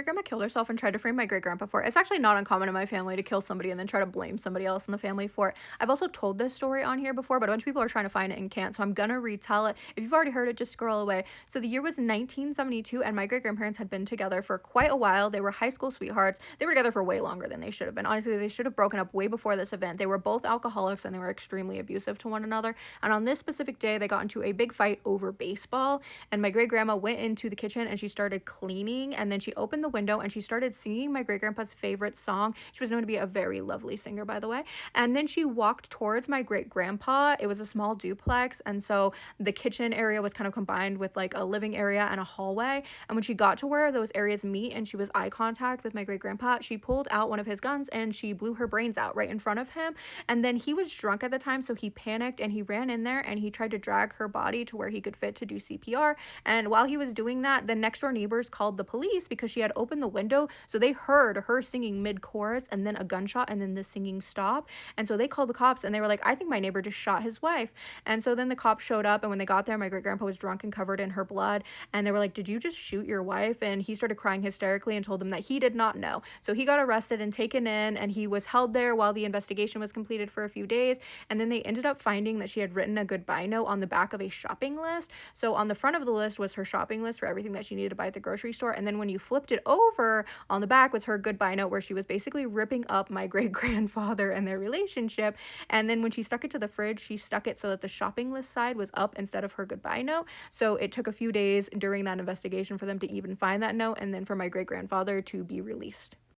great-grandma killed herself and tried to frame my great-grandpa for it. It's actually not uncommon in my family to kill somebody and then try to blame somebody else in the family for it. I've also told this story on here before, but a bunch of people are trying to find it and can't, so I'm gonna retell it. If you've already heard it, just scroll away. So the year was 1972, and my great-grandparents had been together for quite a while. They were high school sweethearts. They were together for way longer than they should have been. Honestly, they should have broken up way before this event. They were both alcoholics, and they were extremely abusive to one another. And on this specific day, they got into a big fight over baseball, and my great-grandma went into the kitchen and she started cleaning, and then she opened the window and she started singing my great-grandpa's favorite song. She was known to be a very lovely singer, by the way. And then she walked towards my great-grandpa. It was a small duplex, and so the kitchen area was kind of combined with like a living area and a hallway. And when she got to where those areas meet and she was eye contact with my great-grandpa, she pulled out one of his guns and she blew her brains out right in front of him. And then he was drunk at the time, so he panicked and he ran in there and he tried to drag her body to where he could fit to do CPR. And while he was doing that, the next door neighbors called the police because she had opened the window, so they heard her singing mid-chorus and then a gunshot and then the singing stopped. And so they called the cops and they were like, I think my neighbor just shot his wife. And so then the cops showed up, and when they got there, my great-grandpa was drunk and covered in her blood, and they were like, did you just shoot your wife? And he started crying hysterically and told them that he did not know. So he got arrested and taken in, and he was held there while the investigation was completed for a few days. And then they ended up finding that she had written a goodbye note on the back of a shopping list. So on the front of the list was her shopping list for everything that she needed to buy at the grocery store, and then when you flipped it over, on the back was her goodbye note where she was basically ripping up my great-grandfather and their relationship. And then when she stuck it to the fridge, she stuck it so that the shopping list side was up instead of her goodbye note. So it took a few days during that investigation for them to even find that note, and then for my great-grandfather to be released.